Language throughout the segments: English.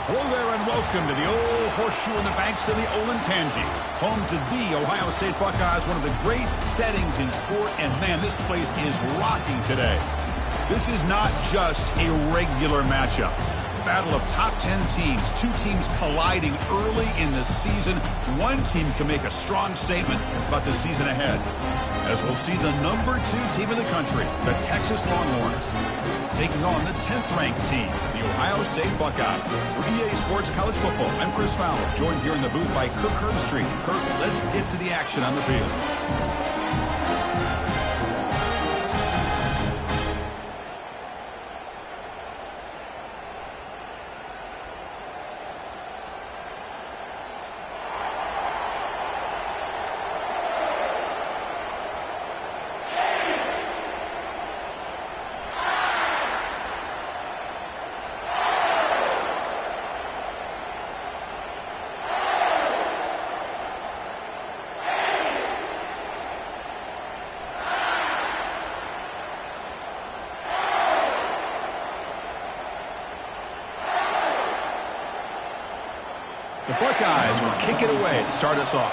Hello there and welcome to the old horseshoe on the banks of the Olentangy, home to the Ohio State Buckeyes, one of the great settings in sport, and man, this place is rocking today. This is not just a regular matchup. Battle of top 10 teams, two teams colliding early in the season. One team can make a strong statement about the season ahead, as we'll see the number 2 team in the country, the Texas Longhorns, taking on the 10th-ranked team, the Ohio State Buckeyes. For EA Sports College Football, I'm Chris Fowler, joined here in the booth by Kirk Herbstreit. Kirk, let's get to the action on the field. The Buckeyes will kick it away to start us off.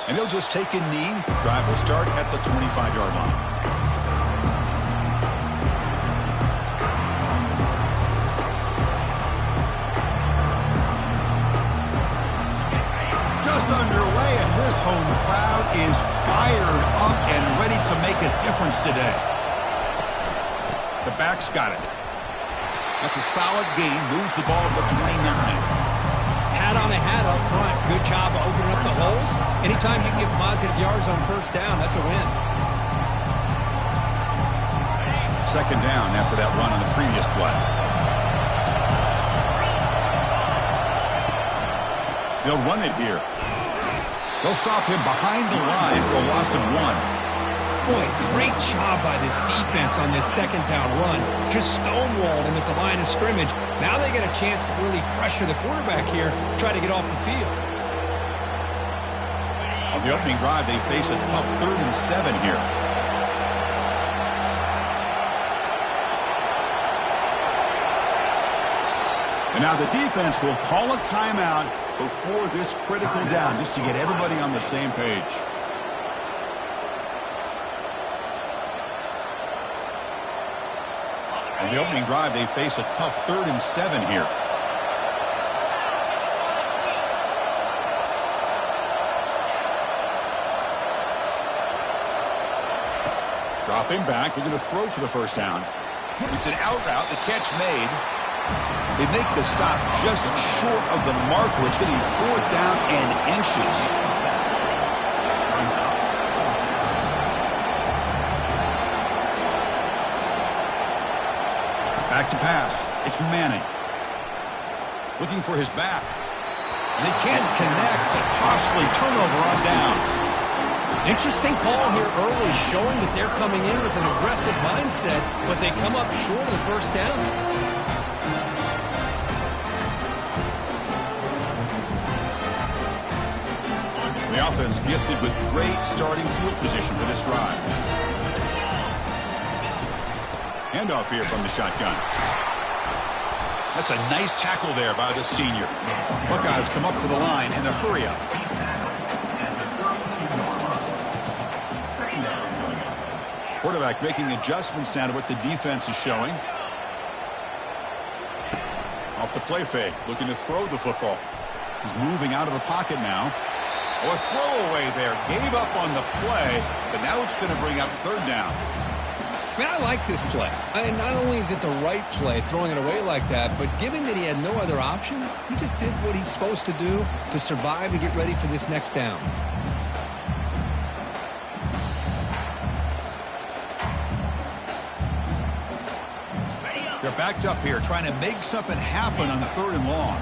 And he'll just take a knee. Drive will start at the 25-yard line. Just underway, and this home crowd is fired up and ready to make a difference today. The back's got it. That's a solid gain. Moves the ball to the 29. Hat on a hat up front. Good job of opening up the holes. Anytime you can get positive yards on first down, that's a win. Second down after that run on the previous play. They'll run it here. They'll stop him behind the line for a loss of 1. Boy, great job by this defense on this second down run. Just stonewalled him at the line of scrimmage. Now they get a chance to really pressure the quarterback here, try to get off the field. On the opening drive, they face a tough 3rd and 7 here. And now the defense will call a timeout before this critical down, just to get everybody on the same page. On the opening drive, they face a tough 3rd and 7 here. Dropping back, they're going to throw for the first down. It's an out route, the catch made. They make the stop just short of the marker. It's going to be 4th down and inches. Back to pass. It's Manning. Looking for his back. And they can't connect. A costly turnover on downs. Interesting call here early, showing that they're coming in with an aggressive mindset, but they come up short of the first down. The offense gifted with great starting field position for this drive. Handoff here from the shotgun. That's a nice tackle there by the senior. Buckeyes come up for the line in the hurry up. Quarterback making adjustments now to what the defense is showing. Off the play fake, looking to throw the football. He's moving out of the pocket now. Oh, a throwaway there. Gave up on the play, but now it's going to bring up 3rd down. Man, I like this play. Not only is it the right play, throwing it away like that, but given that he had no other option, he just did what he's supposed to do to survive and get ready for this next down. They're backed up here, trying to make something happen on the 3rd and long.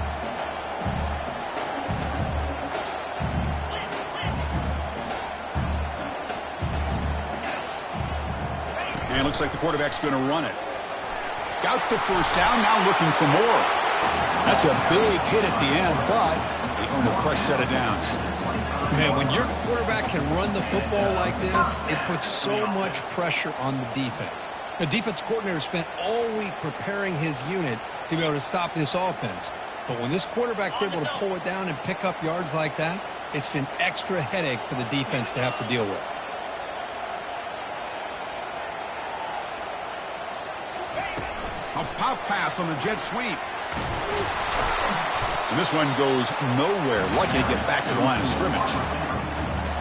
And it looks like the quarterback's going to run it. Got the first down, now looking for more. That's a big hit at the end, but they earn a fresh set of downs. Man, when your quarterback can run the football like this, it puts so much pressure on the defense. The defense coordinator spent all week preparing his unit to be able to stop this offense. But when this quarterback's able to pull it down and pick up yards like that, it's an extra headache for the defense to have to deal with. A pop pass on the jet sweep. And this one goes nowhere. Lucky to get back to the line of scrimmage.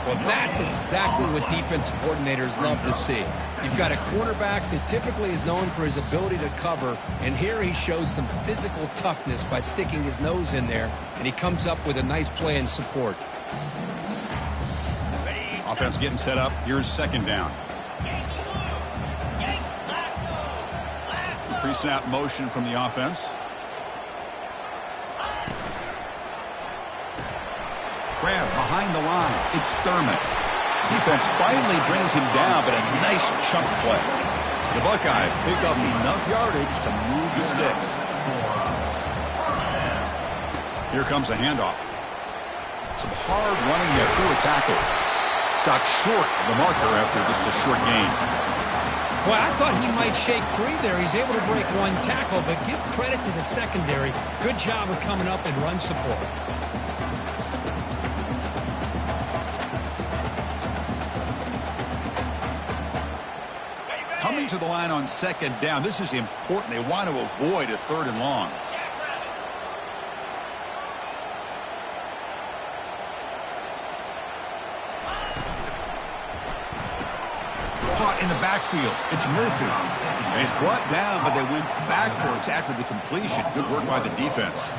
Well, that's exactly what defensive coordinators love to see. You've got a quarterback that typically is known for his ability to cover, and here he shows some physical toughness by sticking his nose in there, and he comes up with a nice play in support. Offense getting set up. Here's second down. Pre-snap motion from the offense. Grab behind the line. It's Thurman. Defense finally brings him down, but a nice chunk play. The Buckeyes pick up enough yardage to move the sticks. Here comes a handoff. Some hard running there through a tackle. Stopped short of the marker after just a short gain. Well, I thought he might shake free there. He's able to break one tackle, but give credit to the secondary. Good job of coming up and run support. Coming to the line on second down. This is important. They want to avoid a third and long. Caught in the backfield. It's Murphy. He's brought down, but they went backwards after the completion. Good work by the defense.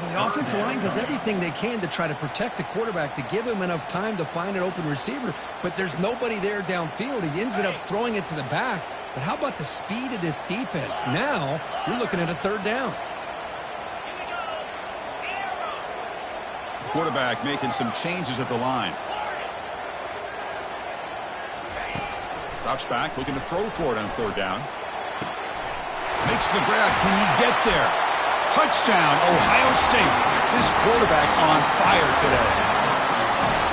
Well, the offensive line does everything they can to try to protect the quarterback, to give him enough time to find an open receiver, but there's nobody there downfield. He ends up throwing it to the back. But how about the speed of this defense? Now you're looking at a third down. Quarterback making some changes at the line. Drops back, looking to throw for it on third down. Makes the grab. Can he get there? Touchdown, Ohio State. This quarterback on fire today.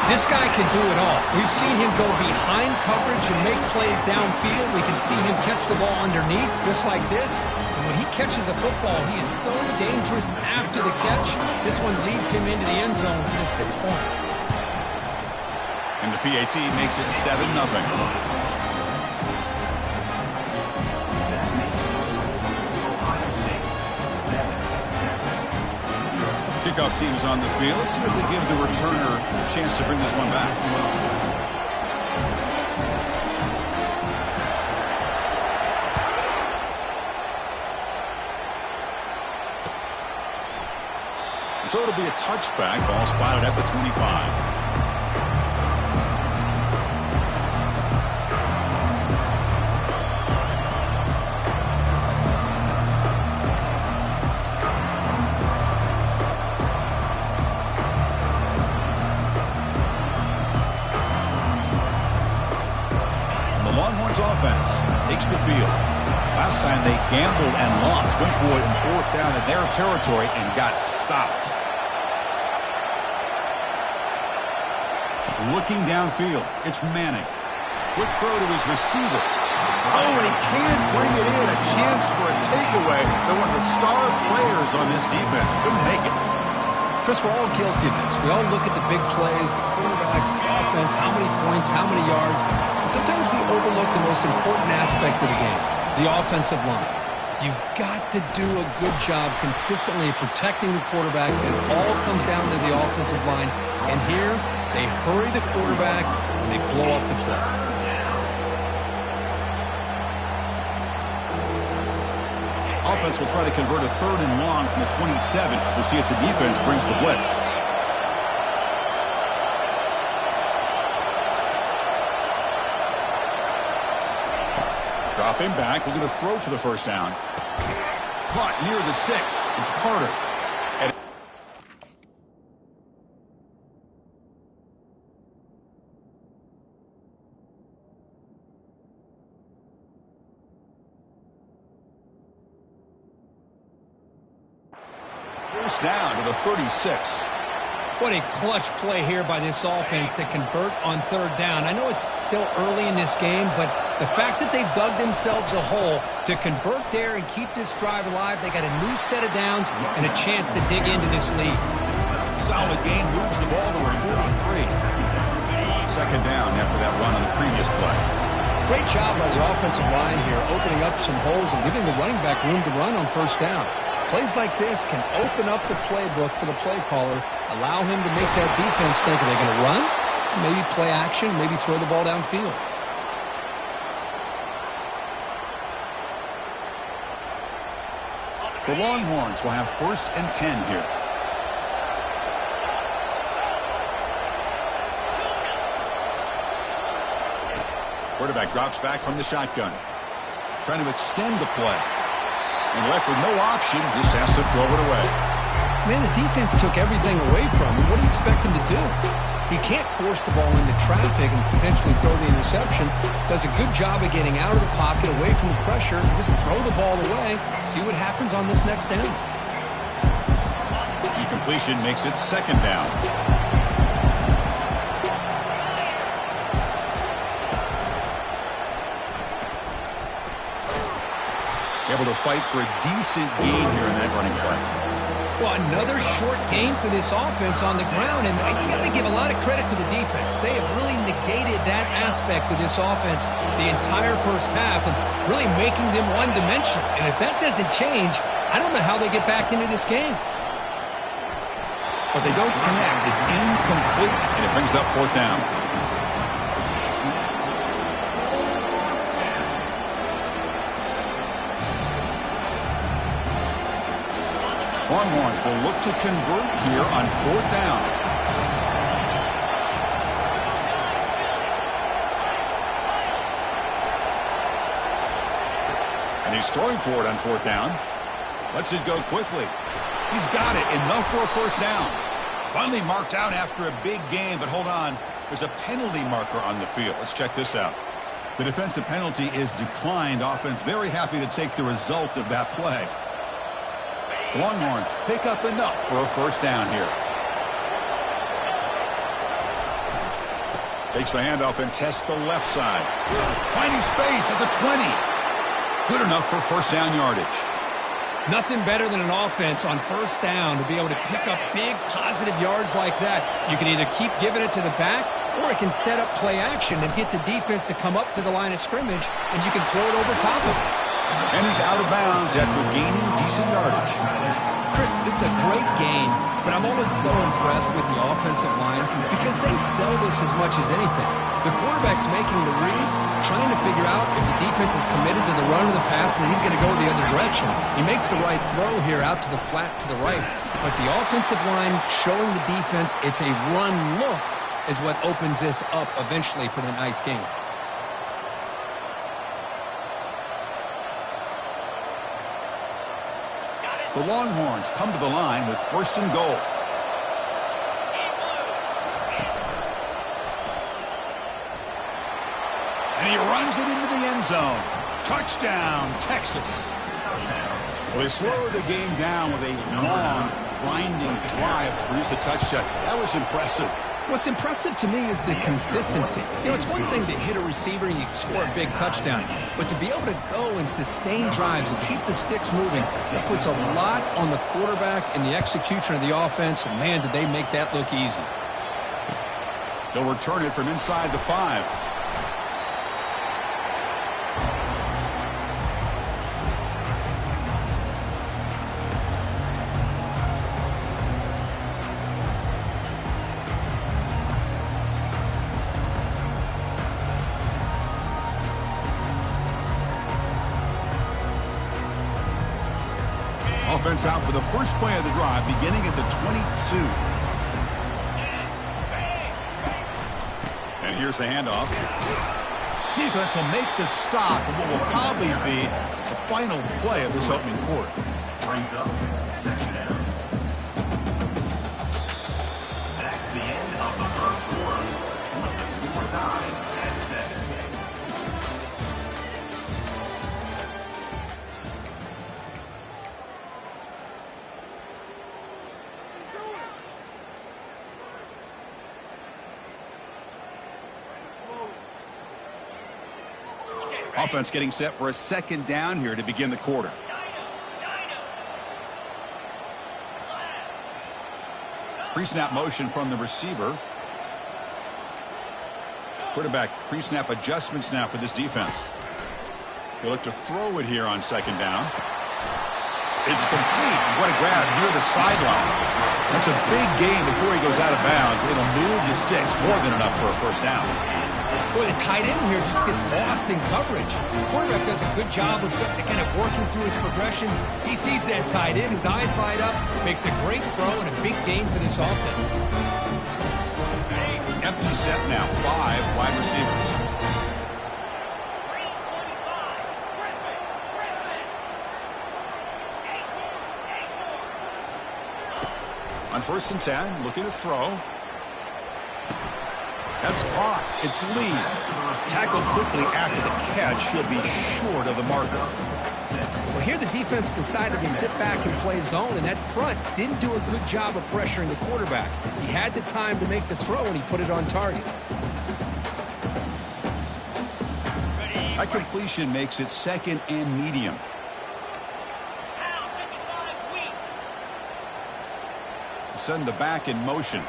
This guy can do it all. We've seen him go behind coverage and make plays downfield. We can see him catch the ball underneath, just like this. And when he catches a football, he is so dangerous after the catch. This one leads him into the end zone for the 6 points. And the PAT makes it 7-0. Kickoff team is on the field. Let's see if they give the returner a chance to bring this one back. And so it'll be a touchback. Ball spotted at the 25. Offense takes the field. Last time they gambled and lost. Went for it in fourth down in their territory and got stopped. Looking downfield. It's Manning. Quick throw to his receiver. Oh, he can't bring it in. A chance for a takeaway. They're one of the star players on this defense. Couldn't make it. Chris, we're all guilty of this. We all look at the big plays, the quarterbacks, the offense, how many points, how many yards. And sometimes we overlook the most important aspect of the game, the offensive line. You've got to do a good job consistently protecting the quarterback. It all comes down to the offensive line. And here, they hurry the quarterback and they blow up the play. Offense will try to convert a third and long from the 27. We'll see if the defense brings the blitz. Drop him back. Looking to throw for the first down. Caught near the sticks. It's Carter. first down to the 36. What a clutch play here by this offense to convert on third down. I know it's still early in this game, but the fact that they've dug themselves a hole to convert there and keep this drive alive, they got a new set of downs and a chance to dig into this lead. Solid gain, moves the ball to a 43. Second down after that run on the previous play. Great job by the offensive line here, opening up some holes and giving the running back room to run on first down. Plays like this can open up the playbook for the play caller, allow him to make that defense think, are they going to run? Maybe play action, maybe throw the ball downfield. The Longhorns will have 1st and 10 here. Quarterback drops back from the shotgun. Trying to extend the play. And left with no option, just has to throw it away. Man, the defense took everything away from him. What do you expect him to do? He can't force the ball into traffic and potentially throw the interception. Does a good job of getting out of the pocket, away from the pressure, just throw the ball away, see what happens on this next down. Incompletion makes it 2nd down. Able to fight for a decent gain here in that running play. Well, another short gain for this offense on the ground, and you got to give a lot of credit to the defense. They have really negated that aspect of this offense the entire first half and really making them one-dimensional. And if that doesn't change, I don't know how they get back into this game. But they don't connect. It's incomplete, and it brings up 4th down. Longhorns will look to convert here on 4th down. And he's throwing for it on 4th down. Lets it go quickly. He's got it. Enough for a 1st down. Finally marked out after a big gain, but hold on. There's a penalty marker on the field. Let's check this out. The defensive penalty is declined. Offense very happy to take the result of that play. Longhorns pick up enough for a 1st down here. Takes the handoff and tests the left side. Finding space at the 20. Good enough for 1st down yardage. Nothing better than an offense on 1st down to be able to pick up big positive yards like that. You can either keep giving it to the back, or it can set up play action and get the defense to come up to the line of scrimmage, and you can throw it over top of it. And he's out of bounds after gaining decent yardage. Chris, this is a great game, but I'm always so impressed with the offensive line because they sell this as much as anything. The quarterback's making the read, trying to figure out if the defense is committed to the run or the pass, and then he's going to go the other direction. He makes the right throw here out to the flat to the right, but the offensive line showing the defense it's a run look is what opens this up eventually for the nice game. The Longhorns come to the line with 1st and goal. And he runs it into the end zone. Touchdown, Texas. Well, they slowed the game down with a long, grinding drive to produce a touchdown. That was impressive. What's impressive to me is the consistency. You know, it's one thing to hit a receiver and you score a big touchdown, but to be able to go and sustain drives and keep the sticks moving, that puts a lot on the quarterback and the execution of the offense, and man, did they make that look easy. They'll return it from inside the 5. Offense out for the first play of the drive, beginning at the 22. And here's the handoff. Defense will make the stop of what will probably be the final play of this opening quarter. Brings up 2nd down. That's the end of the first quarter. With the score tied at 7. Offense getting set for a second down here to begin the quarter. Pre-snap motion from the receiver. Quarterback pre-snap adjustments now for this defense. He'll look to throw it here on second down. It's complete. What a grab near the sideline. That's a big gain before he goes out of bounds. It'll move the sticks more than enough for a first down. Boy, the tight end here just gets lost in coverage. The quarterback does a good job of kind of working through his progressions. He sees that tight end, his eyes light up, makes a great throw and a big gain for this offense. Empty set now, 5 wide receivers. On 1st and 10, looking to throw. That's caught. It's Lee. Tackled quickly after the catch. He'll be short of the marker. Well, here the defense decided to sit back and play zone, and that front didn't do a good job of pressuring the quarterback. He had the time to make the throw, and he put it on target. That completion makes it 2nd and medium. Send the back in motion.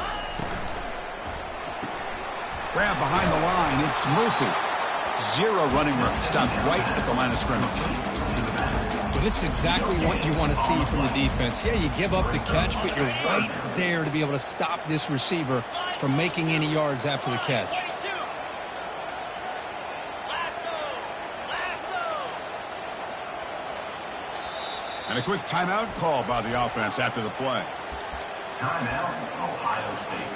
Grab behind the line. It's Murphy. 0 running room. Stopped right at the line of scrimmage. Well, this is exactly what you want to see from the defense. Yeah, you give up the catch, but you're right there to be able to stop this receiver from making any yards after the catch. And a quick timeout call by the offense after the play. Timeout, Ohio State.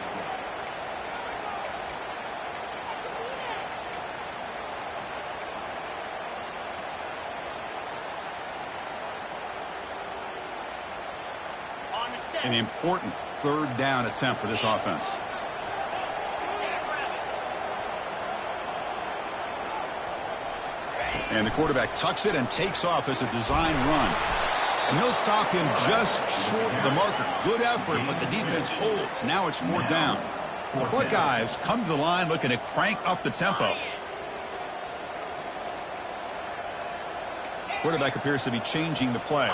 An important 3rd down attempt for this offense. And the quarterback tucks it and takes off as a design run. And they'll stop him just short of the marker. Good effort, but the defense holds. Now it's 4th down. The Buckeyes come to the line looking to crank up the tempo. Quarterback appears to be changing the play.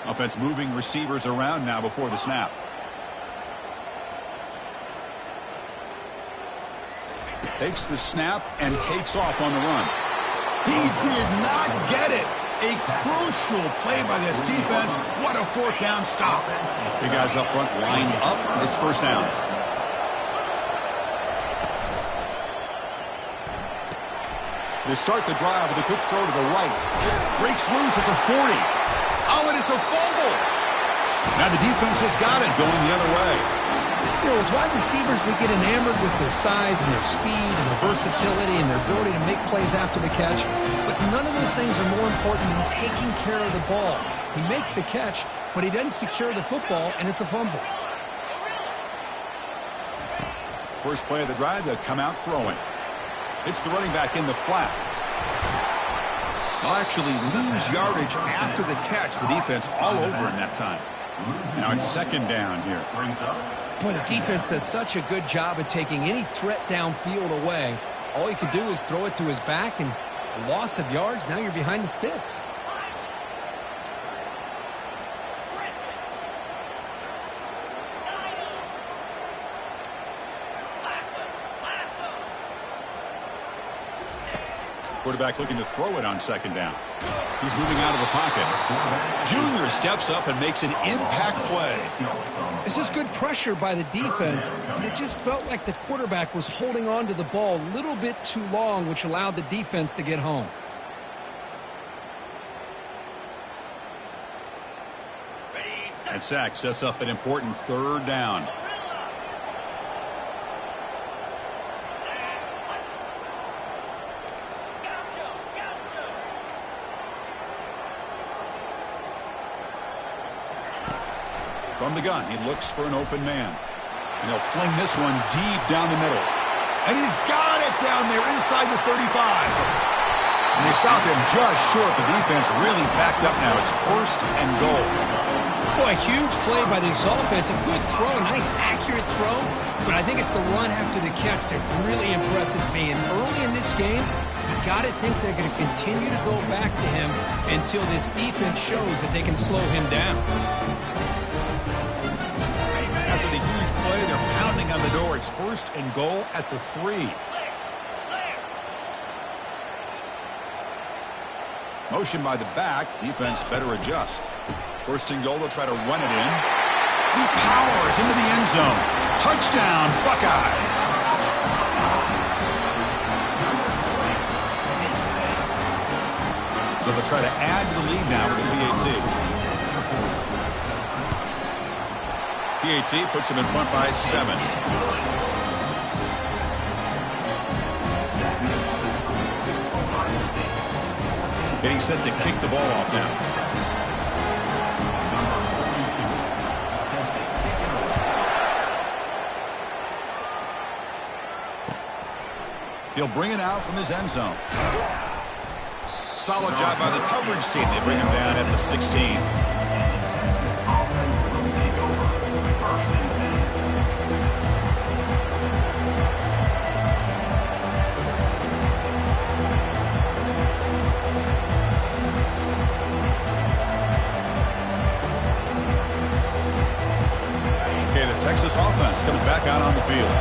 Offense moving receivers around now before the snap. Takes the snap and takes off on the run. He did not get it. A crucial play by this defense. What a 4th down stop. The guys up front lined up. It's 1st down. They start the drive with a quick throw to the right. Breaks loose at the 40. Oh, and it's a fumble. Now the defense has got it going the other way. You know, as wide receivers, we get enamored with their size and their speed and their versatility and their ability to make plays after the catch. But none of those things are more important than taking care of the ball. He makes the catch, but he doesn't secure the football, and it's a fumble. First play of the drive, they'll come out throwing. It's the running back in the flat. They'll actually lose yardage after the catch. The defense all over in that time. Now it's 2nd down here. Boy, the defense does such a good job of taking any threat downfield away. All he could do is throw it to his back, and a loss of yards, now you're behind the sticks. Quarterback looking to throw it on 2nd down. He's moving out of the pocket. Junior steps up and makes an impact play. This is good pressure by the defense, but it just felt like the quarterback was holding on to the ball a little bit too long, which allowed the defense to get home. And sack sets up an important 3rd down. From the gun, he looks for an open man. And he'll fling this one deep down the middle. And he's got it down there inside the 35. And they stop him just short. The defense really backed up now. It's 1st and goal. Boy, a huge play by this offense. A good throw, a nice accurate throw. But I think it's the run after the catch that really impresses me. And early in this game, the got to think they're going to continue to go back to him until this defense shows that they can slow him down. After the huge play, they're pounding on the door. It's 1st and goal at the 3. Motion by the back. Defense better adjust. 1st and goal, they'll try to run it in. He powers into the end zone. Touchdown, Buckeyes. So they'll try to add to the lead now with the PAT. PAT puts them in front by 7. Getting set to kick the ball off now. He'll bring it out from his end zone. Solid job by the coverage team. They bring him down at the 16. Okay, the Texas offense comes back out on the field.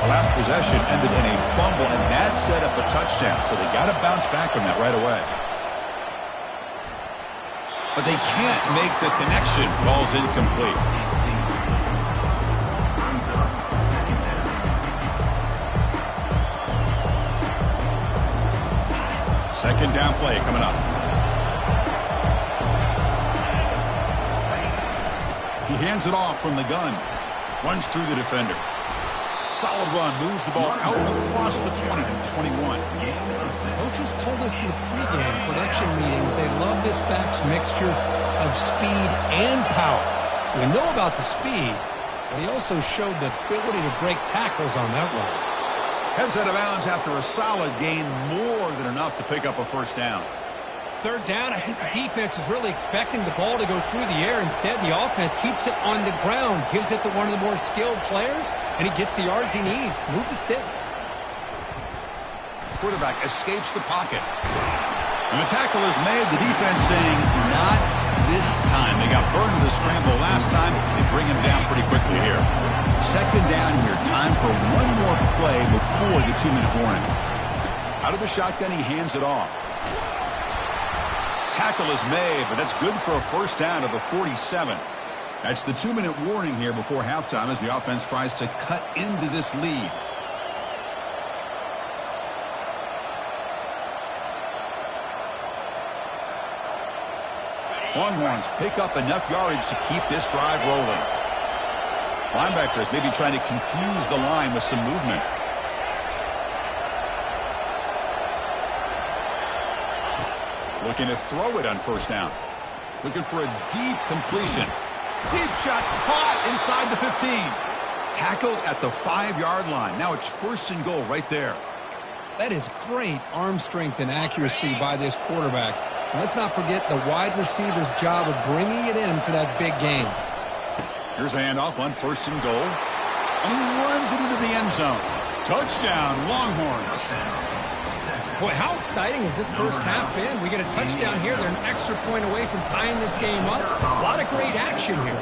The last possession ended in a fumble, and that set up a touchdown, so they got to bounce back from that right away. But they can't make the connection. Ball's incomplete. Second down play coming up. He hands it off from the gun. Runs through the defender. Solid run, moves the ball out across the 20 to the 21. Coaches told us in the pregame production meetings they love this back's mixture of speed and power. We know about the speed, but he also showed the ability to break tackles on that run. Heads out of bounds after a solid gain, more than enough to pick up a 1st down. 3rd down, I think the defense is really expecting the ball to go through the air. Instead, the offense keeps it on the ground, gives it to one of the more skilled players, and he gets the yards he needs. Move the sticks. Quarterback escapes the pocket. And the tackle is made. The defense saying, not this time. They got burned in the scramble last time. They bring him down pretty quickly here. 2nd down here. Time for one more play before the 2-minute warning. Out of the shotgun, he hands it off. Tackle is made, but that's good for a 1st down to the 47. That's the 2-minute warning here before halftime as the offense tries to cut into this lead. Longhorns pick up enough yardage to keep this drive rolling. Linebackers maybe trying to confuse the line with some movement. Looking to throw it on 1st down. Looking for a deep completion. Deep shot caught inside the 15. Tackled at the 5-yard line. Now it's 1st and goal right there. That is great arm strength and accuracy by this quarterback. And let's not forget the wide receiver's job of bringing it in for that big game. Here's a handoff on 1st and goal. And he runs it into the end zone. Touchdown, Longhorns. Boy, how exciting has this first half been? We get a touchdown here. They're an extra point away from tying this game up. A lot of great action here.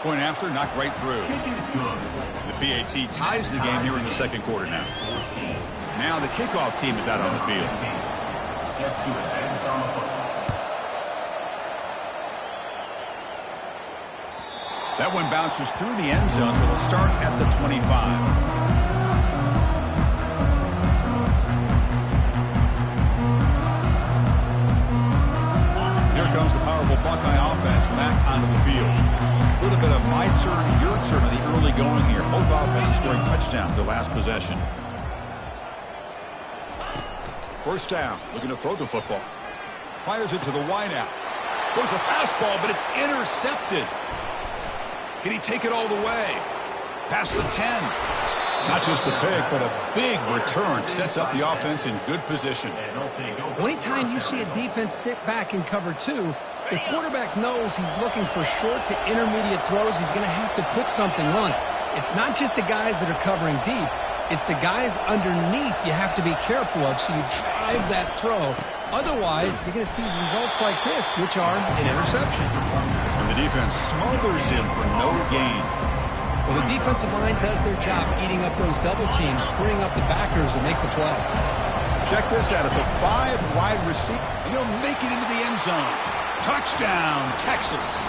Point after, knocked right through. The PAT ties the game here in the 2nd quarter now. Now the kickoff team is out on the field. That one bounces through the end zone, so they'll start at the 25. Comes the powerful Buckeye offense back onto the field. A little bit of my turn, your turn on the early going here. Both offenses scoring touchdowns their last possession. 1st down, looking to throw the football. Fires it to the wideout. Goes a fastball, but it's intercepted. Can he take it all the way? Past the 10. Not just the pick, but a big return sets up the offense in good position. Anytime you see a defense sit back in cover 2, the quarterback knows he's looking for short to intermediate throws. He's going to have to put something on it. It's not just the guys that are covering deep. It's the guys underneath you have to be careful of, so you drive that throw. Otherwise, you're going to see results like this, which are an interception. And the defense smothers him for no gain. Well, the defensive line does their job eating up those double teams, freeing up the backers to make the play. Check this out. It's a 5-wide receiver, and he'll make it into the end zone. Touchdown, Texas.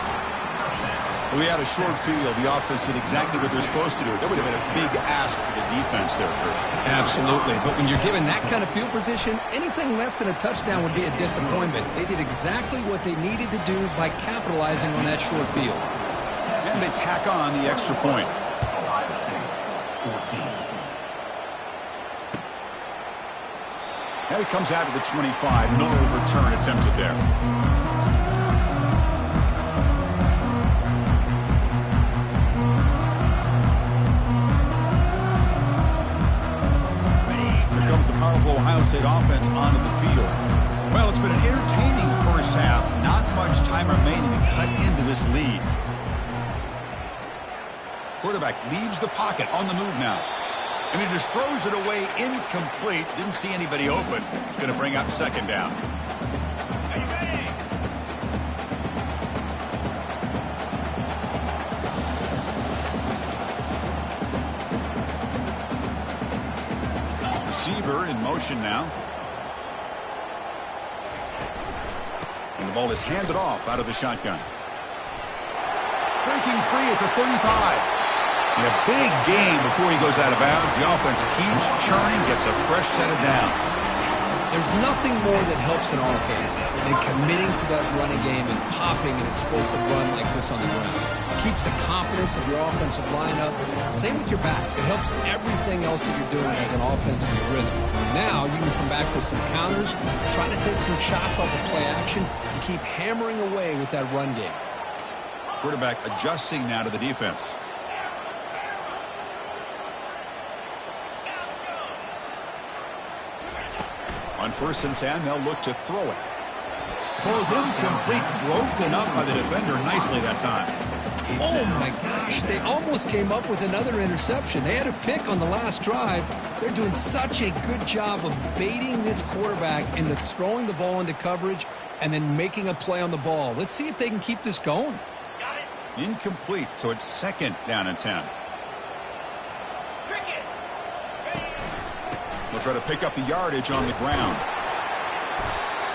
We had a short field. The offense did exactly what they're supposed to do. That would have been a big ask for the defense there, Kurt. Absolutely. But when you're given that kind of field position, anything less than a touchdown would be a disappointment. They did exactly what they needed to do by capitalizing on that short field. And they tack on the extra point. Ohio State, 14. And it comes out to the 25. No return attempted there. Here comes the powerful Ohio State offense onto the field. Well, it's been an entertaining first half. Not much time remaining to cut into this lead. Quarterback leaves the pocket on the move now. And he just throws it away incomplete. Didn't see anybody open. It's going to bring up second down. Receiver in motion now. And the ball is handed off out of the shotgun. Breaking free at the 35. And a big gain before he goes out of bounds. The offense keeps churning, gets a fresh set of downs. There's nothing more that helps an offense than committing to that running game and popping an explosive run like this on the ground. It keeps the confidence of your offensive lineup. Same with your back. It helps everything else that you're doing as an offense in your rhythm. Now you can come back with some counters, try to take some shots off of play action, and keep hammering away with that run game. Quarterback adjusting now to the defense. On 1st and 10, they'll look to throw it. Ball's incomplete, broken up by the defender nicely that time. Oh, my gosh. They almost came up with another interception. They had a pick on the last drive. They're doing such a good job of baiting this quarterback into throwing the ball into coverage and then making a play on the ball. Let's see if they can keep this going. Incomplete, so it's 2nd down and 10. They'll try to pick up the yardage on the ground.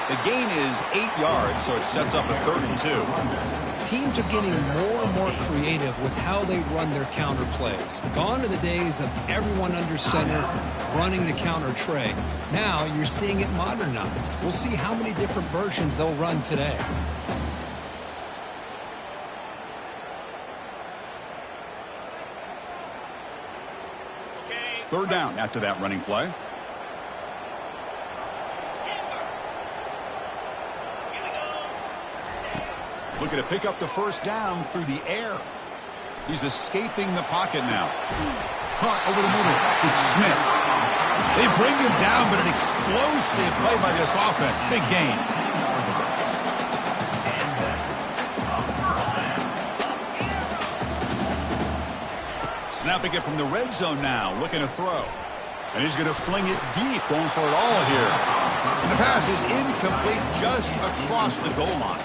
The gain is 8 yards, so it sets up a 3rd and 2. Teams are getting more and more creative with how they run their counter plays. Gone are the days of everyone under center running the counter tray. Now you're seeing it modernized. We'll see how many different versions they'll run today. Third down after that running play. Looking to pick up the first down through the air. He's escaping the pocket now. Caught over the middle. It's Smith. They bring him down, but an explosive play by this offense. Big gain. Snapping it from the red zone now. Looking to throw. And he's going to fling it deep, going for it all here. And the pass is incomplete just across the goal line.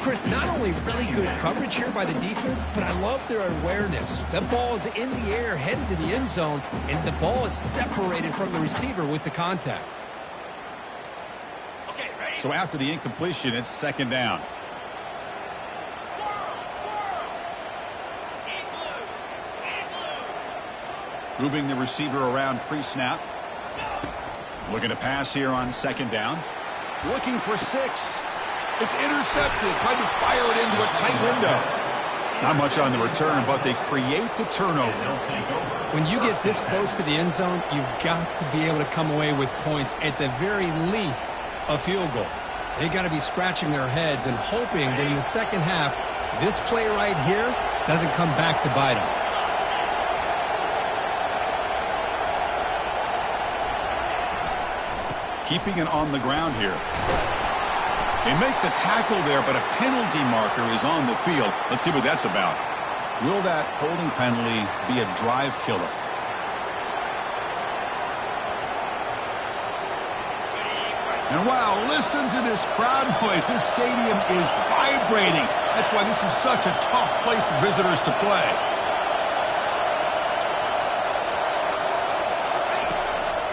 Chris, not only really good coverage here by the defense, but I love their awareness. That ball is in the air, headed to the end zone, and the ball is separated from the receiver with the contact. So after the incompletion, it's 2nd down. Moving the receiver around pre-snap. Looking to pass here on 2nd down. Looking for 6. It's intercepted. Tried to fire it into a tight window. Not much on the return, but they create the turnover. When you get this close to the end zone, you've got to be able to come away with points, at the very least, a field goal. They got to be scratching their heads and hoping that in the second half, this play right here doesn't come back to bite them. Keeping it on the ground here. They make the tackle there, but a penalty marker is on the field. Let's see what that's about. Will that holding penalty be a drive killer? And wow, listen to this crowd noise. This stadium is vibrating. That's why this is such a tough place for visitors to play.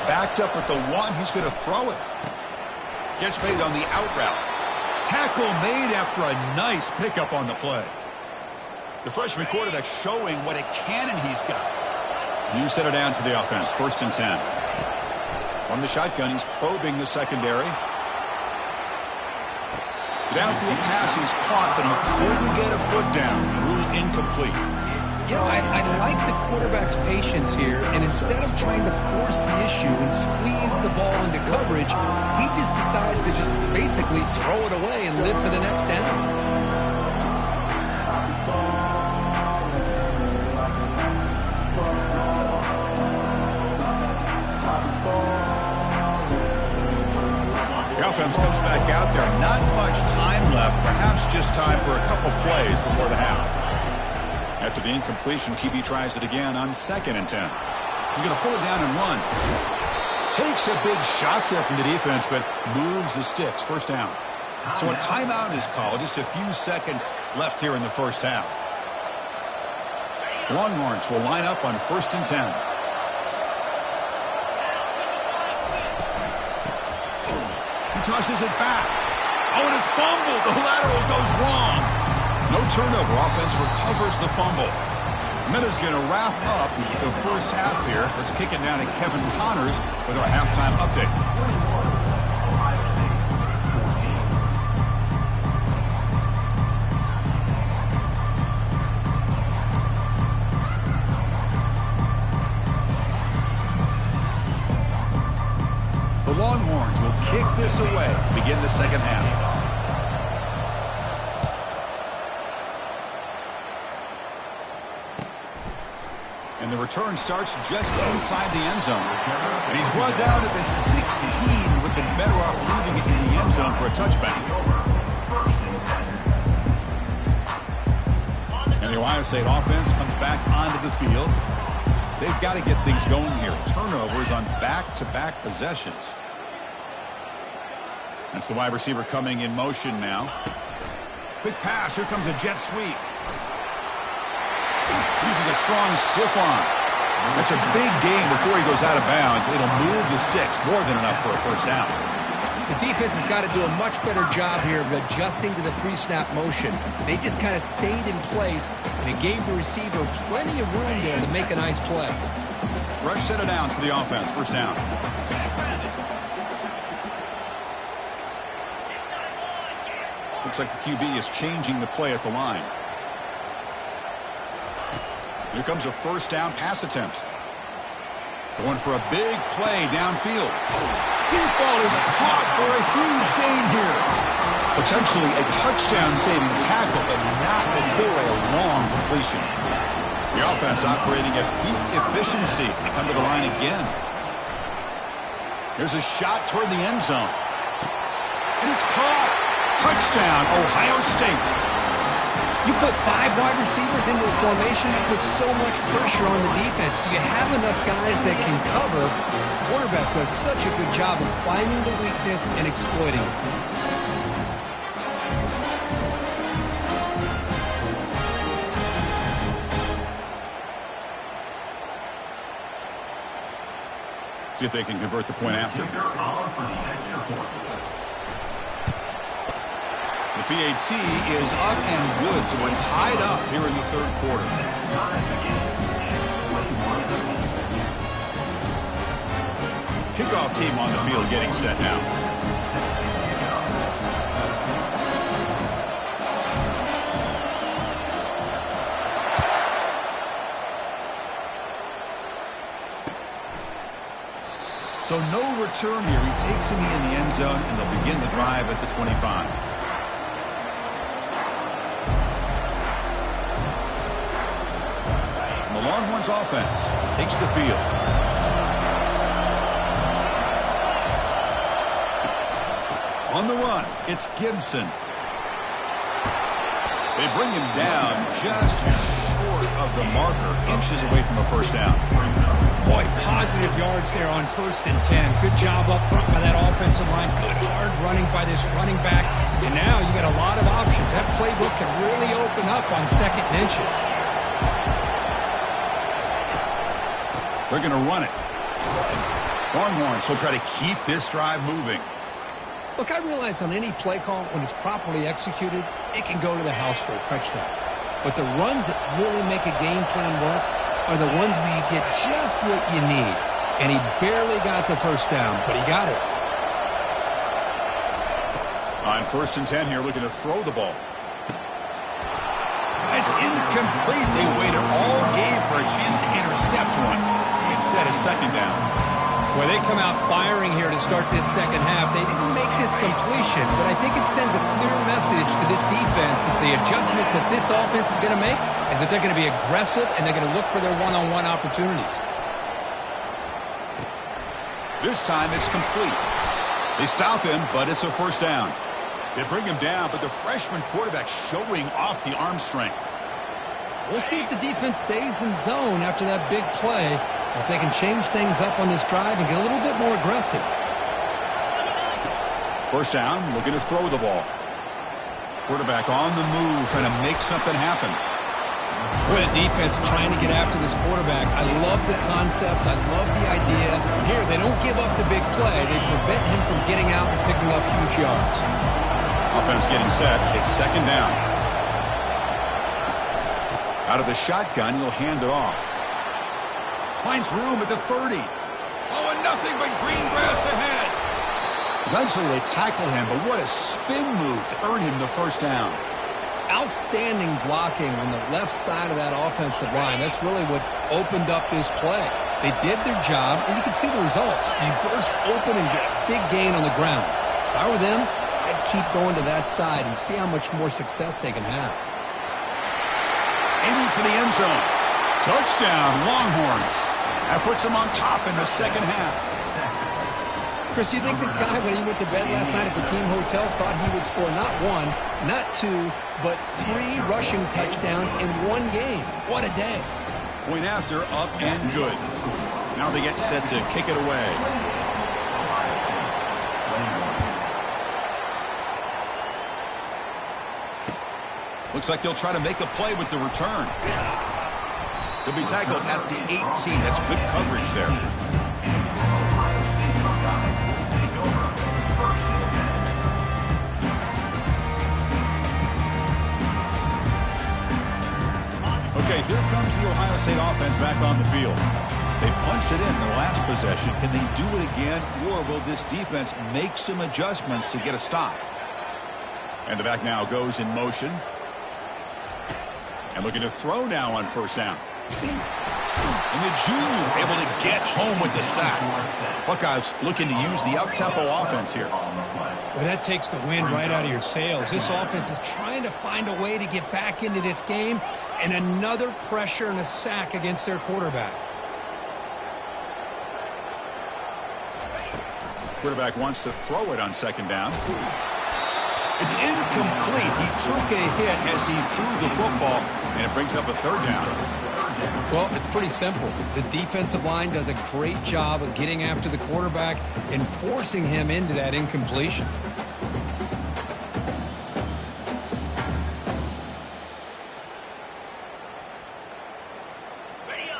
Backed up at the 1, he's going to throw it. Catch made on the out route. Tackle made after a nice pickup on the play. The freshman quarterback showing what a cannon he's got. New set it down to the offense, 1st and 10. From the shotgun, he's probing the secondary. The downfield pass is caught, but he couldn't get a foot down. Ruled incomplete. You know, I like the quarterback's patience here, and instead of trying to force the issue and squeeze the ball into coverage, he just decides to just basically throw it away and live for the next down. The offense comes back out there. Not much time left, perhaps just time for a couple plays before the half. After the incompletion, QB tries it again on 2nd and 10. He's going to pull it down and run. Takes a big shot there from the defense, but moves the sticks. 1st down. So a timeout is called. Just a few seconds left here in the first half. Longhorns will line up on 1st and 10. He tosses it back. Oh, and it's fumbled. The lateral goes wrong. No turnover. Offense recovers the fumble. Minutes going to wrap up the first half here. Let's kick it down to Kevin Connors with our halftime update. The Longhorns will kick this away to begin the second half. And the return starts just inside the end zone. And he's brought down at the 16, with the better off leaving it in the end zone for a touchback. And the Ohio State offense comes back onto the field. They've got to get things going here. Turnovers on back-to-back possessions. That's the wide receiver coming in motion now. Quick pass. Here comes a jet sweep. Using a strong stiff arm. That's a big gain before he goes out of bounds. It'll move the sticks, more than enough for a 1st down. The defense has got to do a much better job here of adjusting to the pre-snap motion. They just kind of stayed in place, and it gave the receiver plenty of room there to make a nice play. Fresh set of downs for the offense. 1st down. Looks like the QB is changing the play at the line. Here comes a 1st down pass attempt. Going for a big play downfield. Deep ball is caught for a huge gain here. Potentially a touchdown-saving tackle, but not before a long completion. The offense operating at peak efficiency. They come to the line again. There's a shot toward the end zone. And it's caught. Touchdown, Ohio State. You put 5 wide receivers into a formation, you put so much pressure on the defense. Do you have enough guys that can cover? The quarterback does such a good job of finding the weakness and exploiting it. See if they can convert the point after. The PAT is up and good, so we're tied up here in the 3rd quarter. Kickoff team on the field getting set now. So no return here. He takes him in the end zone, and they'll begin the drive at the 25. The Longhorns offense takes the field. On the run, it's Gibson. They bring him down just short of the marker, inches away from a 1st down. Boy, positive yards there on 1st and 10. Good job up front by that offensive line. Good hard running by this running back. And now you got a lot of options. That playbook can really open up on 2nd and inches. They're going to run it. Longhorns will try to keep this drive moving. Look, I realize on any play call, when it's properly executed, it can go to the house for a touchdown. But the runs that really make a game plan work are the ones where you get just what you need. And he barely got the first down, but he got it. On 1st and 10 here, looking to throw the ball. It's incomplete. They waited all game for a chance to intercept one. Instead, it's 2nd down. Well, they come out firing here to start this second half. They didn't make this completion, but I think it sends a clear message to this defense that the adjustments that this offense is going to make is that they're going to be aggressive and they're going to look for their one-on-one opportunities. This time it's complete. They stop him, but it's a 1st down. They bring him down, but the freshman quarterback showing off the arm strength. We'll see if the defense stays in zone after that big play. If they can change things up on this drive and get a little bit more aggressive. 1st down, looking to throw the ball. Quarterback on the move, trying to make something happen. Boy, the defense trying to get after this quarterback. I love the concept. I love the idea. Here, they don't give up the big play. They prevent him from getting out and picking up huge yards. Offense getting set. It's 2nd down. Out of the shotgun, he'll hand it off. Finds room at the 30. Oh, and nothing but green grass ahead. Eventually, they tackle him, but what a spin move to earn him the 1st down. Outstanding blocking on the left side of that offensive line. That's really what opened up this play. They did their job, and you can see the results. You burst open and get a big gain on the ground. If I were them, I'd keep going to that side and see how much more success they can have. Aiming for the end zone. Touchdown, Longhorns. That puts them on top in the 2nd half. Chris, you think this guy, when he went to bed last night at the team hotel, thought he would score not 1, not 2, but 3 rushing touchdowns in one game? What a day. Point after, up and good. Now they get set to kick it away. Looks like he'll try to make a play with the return. He'll be tackled at the 18. That's good coverage there. Okay, here comes the Ohio State offense back on the field. They punched it in the last possession. Can they do it again, or will this defense make some adjustments to get a stop? And the back now goes in motion. And looking to throw now on 1st down. And the junior able to get home with the sack. Buckeyes looking to use the up-tempo offense here. Well, that takes the wind right out of your sails. This offense is trying to find a way to get back into this game, and another pressure and a sack against their quarterback. Quarterback wants to throw it on 2nd down. It's incomplete. He took a hit as he threw the football, and it brings up a 3rd down. Well, it's pretty simple. The defensive line does a great job of getting after the quarterback and forcing him into that incompletion.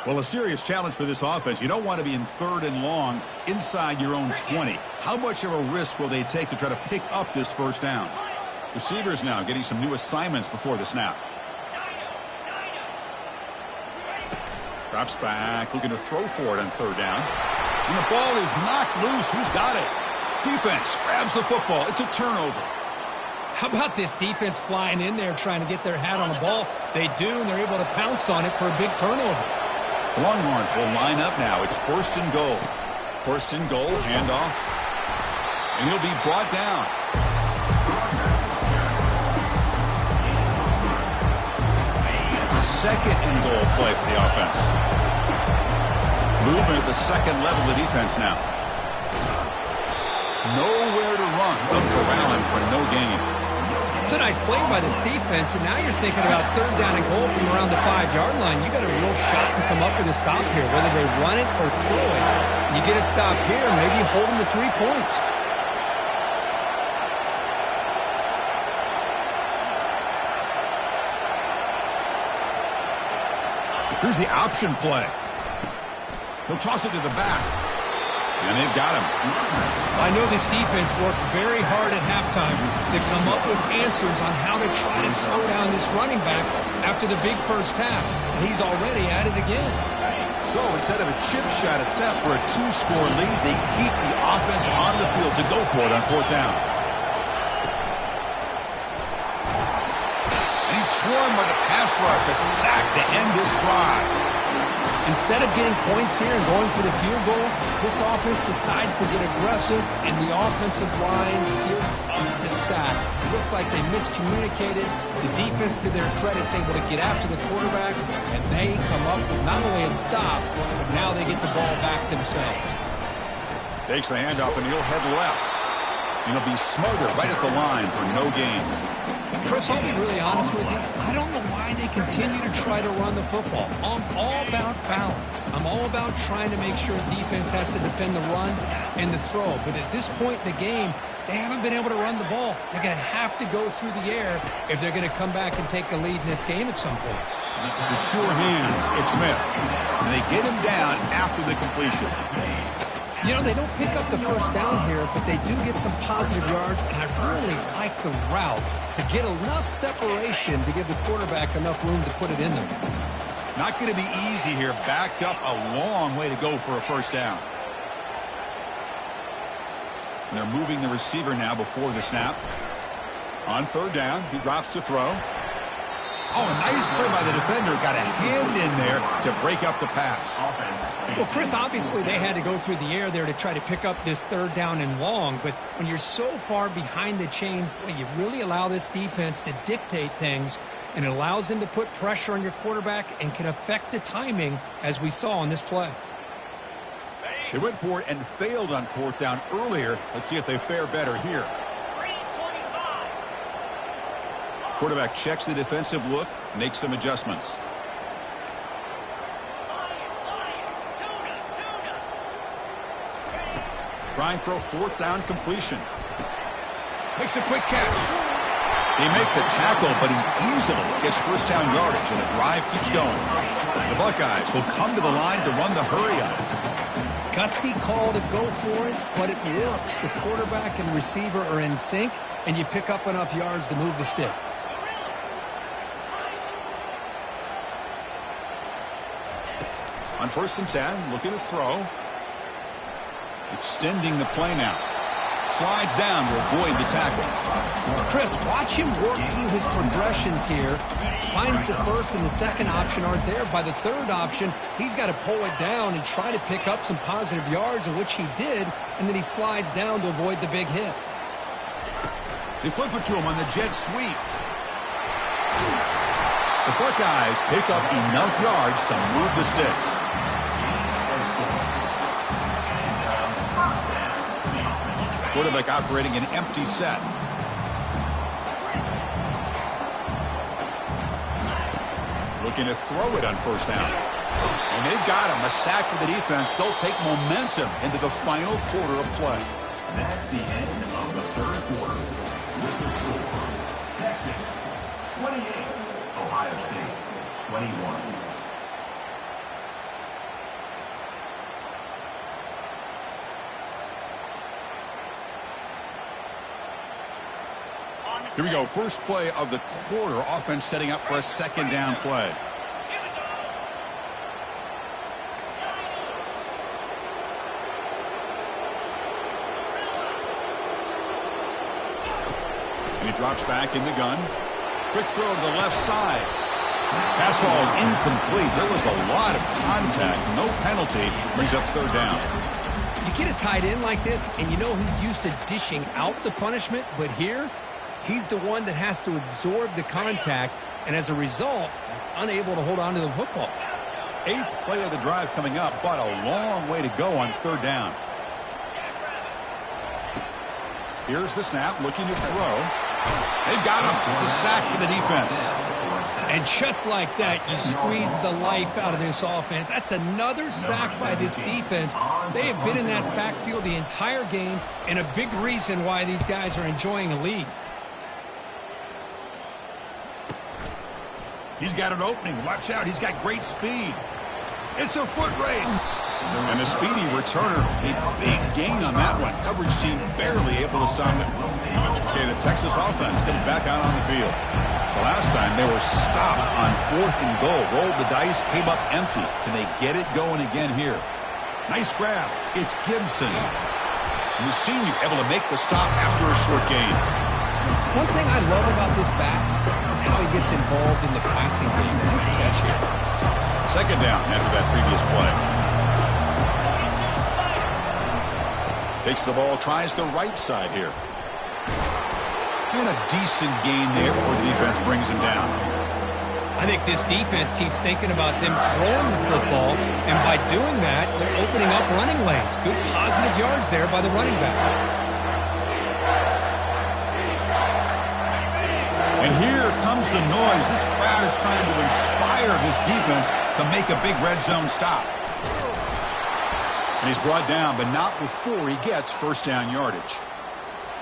Well, a serious challenge for this offense. You don't want to be in 3rd and long inside your own 20. How much of a risk will they take to try to pick up this 1st down? Receivers now getting some new assignments before the snap. Drops back, looking to throw for it on 3rd down. And the ball is knocked loose. Who's got it? Defense grabs the football. It's a turnover. How about this defense flying in there trying to get their hat on the ball? They do, and they're able to pounce on it for a big turnover. Longhorns will line up now. It's 1st and goal. 1st and goal, handoff. And he'll be brought down. It's a 2nd and goal play for the offense. Movement at the 2nd level of the defense now. Nowhere to run. They'll corral him for no gain. It's a nice play by this defense, and now you're thinking about third down and goal from around the 5-yard line. You got a real shot to come up with a stop here, whether they run it or throw it. You get a stop here, maybe hold them to 3 points. Here's the option play. He'll toss it to the back. And they've got him. I know this defense worked very hard at halftime to come up with answers on how to try to slow down this running back after the big first half. And he's already at it again. So instead of a chip shot attempt for a 2-score lead, they keep the offense on the field to go for it on 4th down. And he's swarmed by the pass rush. A sack to end this drive. Instead of getting points here and going for the field goal, this offense decides to get aggressive, and the offensive line gives up the sack. It looked like they miscommunicated. The defense, to their credit, is able to get after the quarterback, and they come up with not only a stop, but now they get the ball back themselves. Takes the handoff, and he'll head left. And he'll be smothered right at the line for no gain. Chris, I'll be really honest with you. I don't know why they continue to try to run the football. I'm all about balance. I'm all about trying to make sure defense has to defend the run and the throw. But at this point in the game, they haven't been able to run the ball. They're going to have to go through the air if they're going to come back and take the lead in this game at some point. The sure hands, it's Smith. And they get him down after the completion. You know, they don't pick up the first down here, but they do get some positive yards, and I really like the route to get enough separation to give the quarterback enough room to put it in there. Not going to be easy here. Backed up a long way to go for a first down. And they're moving the receiver now before the snap. On 3rd down, he drops to throw. Oh, nice play by the defender. Got a hand in there to break up the pass. Well, Chris, obviously they had to go through the air there to try to pick up this 3rd down and long. But when you're so far behind the chains, boy, you really allow this defense to dictate things. And it allows them to put pressure on your quarterback and can affect the timing, as we saw on this play. They went for it and failed on 4th down earlier. Let's see if they fare better here. Quarterback checks the defensive look, makes some adjustments. Trying for a 4th down completion. Makes a quick catch. He make the tackle, but he easily gets first down yardage, and the drive keeps going. The Buckeyes will come to the line to run the hurry-up. Gutsy call to go for it, but it works. The quarterback and receiver are in sync, and you pick up enough yards to move the sticks. On 1st and 10, looking to throw. Extending the play now. Slides down to avoid the tackle. Chris, watch him work through his progressions here. Finds the first and the second option aren't there. By the 3rd option, he's got to pull it down and try to pick up some positive yards, of which he did, and then he slides down to avoid the big hit. They flip it to him on the jet sweep. The Buckeyes pick up enough yards to move the sticks. Quarterback operating an empty set. Looking to throw it on 1st down. And they've got him. A sack with the defense. They'll take momentum into the final quarter of play. That's the end of the 3rd quarter. With the score, Texas 28, Ohio State 21. Here we go. First play of the quarter. Offense setting up for a 2nd down play. And he drops back in the gun. Quick throw to the left side. Pass ball is incomplete. There was a lot of contact. No penalty. Brings up 3rd down. You get a tight end like this, and you know he's used to dishing out the punishment, but here, he's the one that has to absorb the contact, and as a result, he's unable to hold on to the football. 8th play of the drive coming up, but a long way to go on 3rd down. Here's the snap, looking to throw. They've got him. It's a sack for the defense. And just like that, you squeeze the life out of this offense. That's another sack by this defense. They have been in that backfield the entire game, and a big reason why these guys are enjoying a lead. He's got an opening. Watch out. He's got great speed. It's a foot race. And the speedy returner, a big gain on that one. Coverage team barely able to stop it. Okay, the Texas offense comes back out on the field. The last time they were stopped on 4th and goal. Rolled the dice, came up empty. Can they get it going again here? Nice grab. It's Gibson. And the senior able to make the stop after a short gain. One thing I love about this back is how he gets involved in the passing game. Nice catch here. Second down after that previous play. Takes the ball, tries the right side here. And a decent gain there before the defense brings him down. I think this defense keeps thinking about them throwing the football, and by doing that, they're opening up running lanes. Good positive yards there by the running back. And here comes the noise. This crowd is trying to inspire this defense to make a big red zone stop. And he's brought down, but not before he gets first down yardage.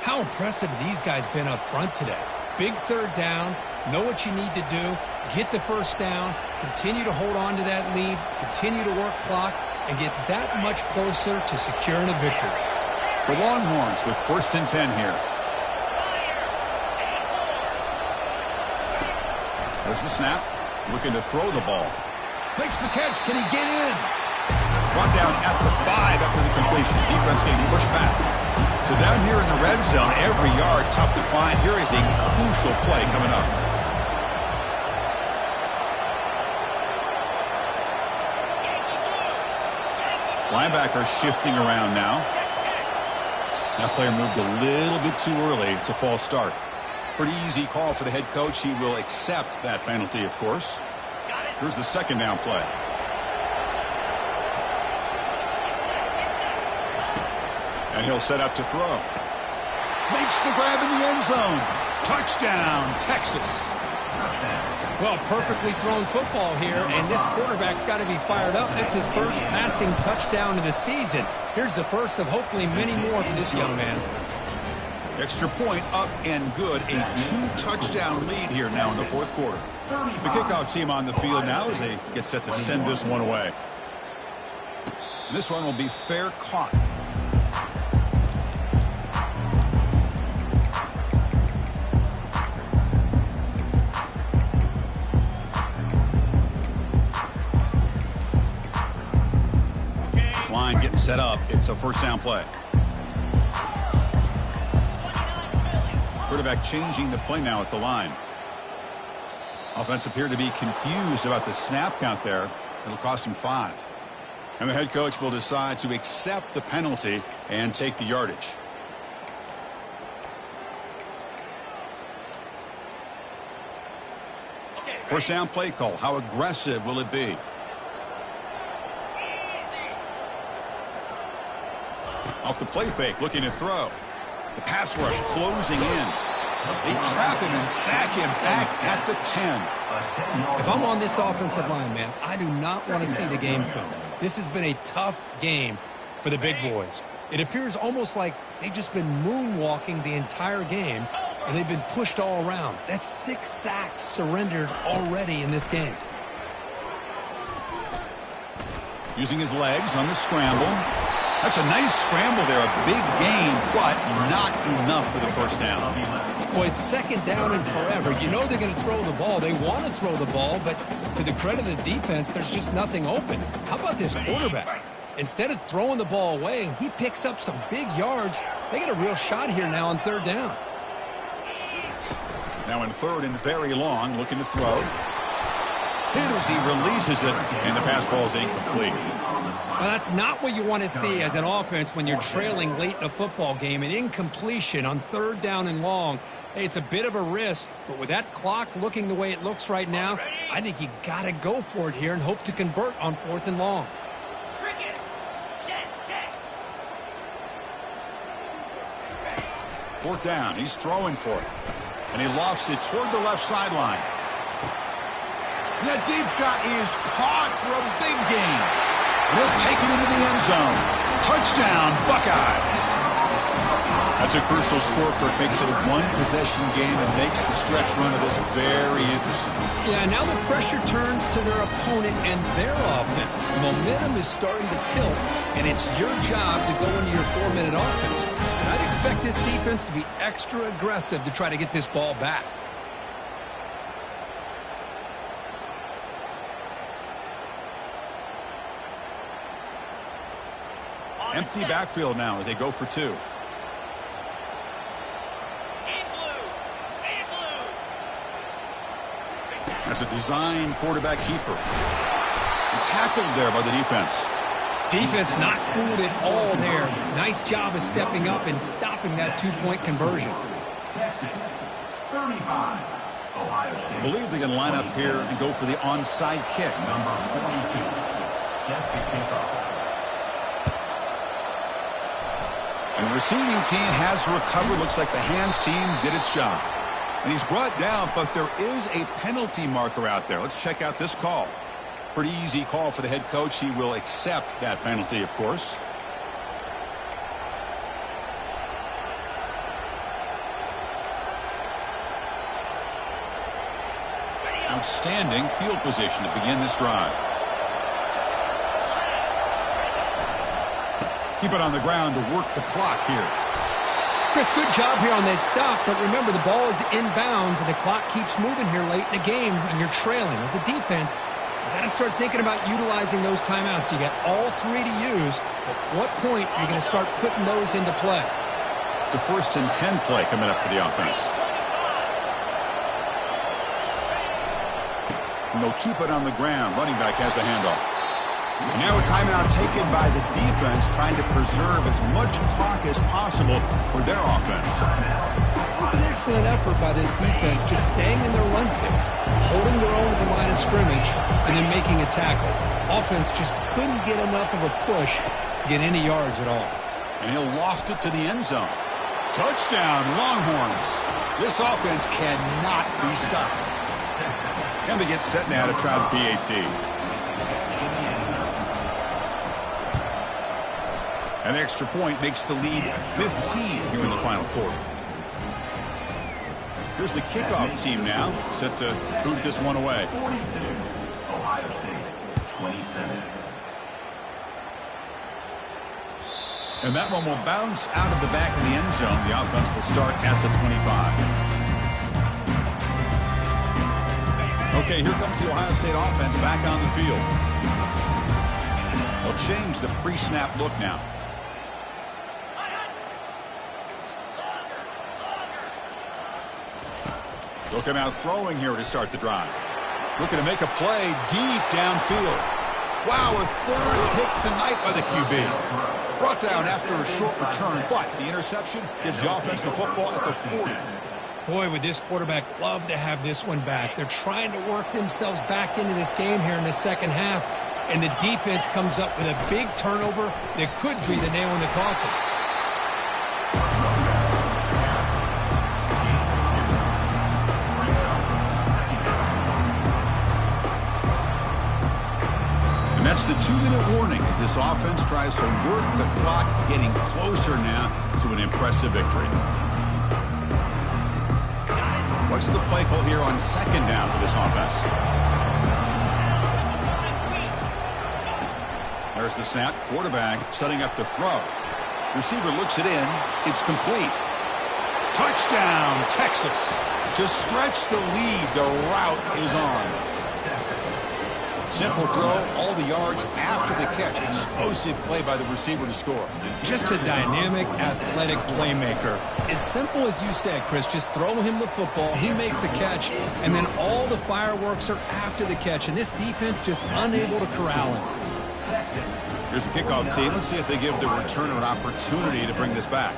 How impressive have these guys been up front today? Big third down, know what you need to do, get the first down, continue to hold on to that lead, continue to work clock, and get that much closer to securing a victory. The Longhorns with 1st and 10 here. There's the snap. Looking to throw the ball. Makes the catch. Can he get in? Brought down at the 5 after the completion. Defense getting pushed back. So down here in the red zone, every yard tough to find. Here is a crucial play coming up. Linebacker shifting around now. That player moved a little bit too early. It's a false start. Pretty easy call for the head coach. He will accept that penalty, of course. Here's the second down play. And he'll set up to throw. Makes the grab in the end zone. Touchdown, Texas. Well, perfectly thrown football here, and this quarterback's got to be fired up. That's his first passing touchdown of the season. Here's the first of hopefully many more for this young man. Extra point up and good. A 2-touchdown lead here now in the 4th quarter. The kickoff team on the field now as they get set to send this one away. And this one will be fair caught. This line getting set up. It's a first down play. Quarterback changing the play now at the line. Offense appeared to be confused about the snap count there. It'll cost him 5. And the head coach will decide to accept the penalty and take the yardage. First down play call. How aggressive will it be? Off the play fake, looking to throw. The pass rush closing in. They trap him and sack him back at the 10. If I'm on this offensive line, man, I do not want to see the game film. This has been a tough game for the big boys. It appears almost like they've just been moonwalking the entire game, and they've been pushed all around. That's 6 sacks surrendered already in this game. Using his legs on the scramble. That's a nice scramble there, a big gain, but not enough for the first down. Boy, it's second down and forever. You know they're going to throw the ball. They want to throw the ball, but to the credit of the defense, there's just nothing open. How about this quarterback? Instead of throwing the ball away, he picks up some big yards. They get a real shot here now on third down. Now in third and very long, looking to throw. Hit as he releases it, and the pass ball is incomplete. Well, that's not what you want to see as an offense when you're trailing late in a football game. An incompletion on third down and long. Hey, it's a bit of a risk, but with that clock looking the way it looks right now, I think you got to go for it here and hope to convert on fourth and long. Fourth down, he's throwing for it. And he lofts it toward the left sideline. That deep shot is caught for a big gain. And he'll take it into the end zone. Touchdown, Buckeyes. That's a crucial score, Kirk. Makes it a one-possession game and makes the stretch run of this very interesting. Yeah, now the pressure turns to their opponent and their offense. The momentum is starting to tilt, and it's your job to go into your 4-minute offense. And I'd expect this defense to be extra aggressive to try to get this ball back. Empty backfield now as they go for 2. That's a design quarterback keeper. And tackled there by the defense. Defense not fooled at all there. Nice job of stepping up and stopping that 2-point conversion. Texas, 35. Ohio State. I believe they can line up here and go for the onside kick. Number 42 sets the kickoff. And the receiving team has recovered. Looks like the hands team did its job. And he's brought down, but there is a penalty marker out there. Let's check out this call. Pretty easy call for the head coach. He will accept that penalty, of course. Outstanding field position to begin this drive. Keep it on the ground to work the clock here. Chris, good job here on this stop, but remember the ball is inbounds and the clock keeps moving here late in the game and you're trailing. As a defense, you got to start thinking about utilizing those timeouts. You got all 3 to use. At what point are you going to start putting those into play? It's a 1st and 10 play coming up for the offense. And they'll keep it on the ground. Running back has the handoff. And now a timeout taken by the defense, trying to preserve as much clock as possible for their offense. It was an excellent effort by this defense, just staying in their run fix, holding their own at the line of scrimmage, and then making a tackle. Offense just couldn't get enough of a push to get any yards at all. And he'll loft it to the end zone. Touchdown, Longhorns. This offense cannot be stopped. And they get set now to try the PAT. An extra point makes the lead 15 here in the final quarter. Here's the kickoff team now, set to boot this one away. 42, Ohio State, 27. And that one will bounce out of the back of the end zone. The offense will start at the 25. Okay, here comes the Ohio State offense back on the field. They'll change the pre-snap look now. Looking out throwing here to start the drive. Looking to make a play deep downfield. Wow, a 3rd pick tonight by the QB. Brought down after a short return, but the interception gives the offense the football at the 40. Boy, would this quarterback love to have this one back. They're trying to work themselves back into this game here in the second half, and the defense comes up with a big turnover that could be the nail in the coffin. And that's the 2-minute warning as this offense tries to work the clock, getting closer now to an impressive victory. What's the play call here on 2nd down for this offense? There's the snap. Quarterback setting up the throw. Receiver looks it in. It's complete. Touchdown, Texas. To stretch the lead, the route is on. Simple throw, all the yards after the catch. Explosive play by the receiver to score. Just a dynamic, athletic playmaker. As simple as you said, Chris, just throw him the football, he makes a catch, and then all the fireworks are after the catch. And this defense just unable to corral him. Here's the kickoff team. Let's see if they give the returner an opportunity to bring this back.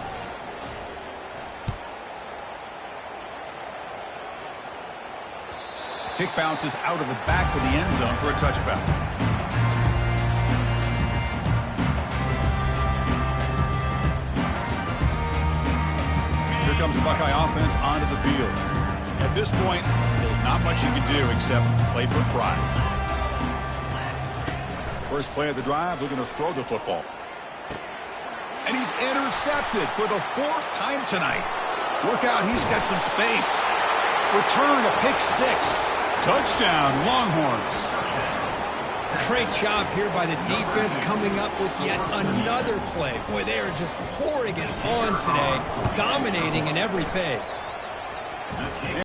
Kick bounces out of the back of the end zone for a touchback. Here comes the Buckeye offense onto the field. At this point, there's not much you can do except play for pride. First play of the drive, they're going to throw the football. And he's intercepted for the 4th time tonight. Look out, he's got some space. Return a pick 6. Touchdown, Longhorns. Great job here by the defense coming up with yet another play. Boy, they are just pouring it on today, dominating in every phase.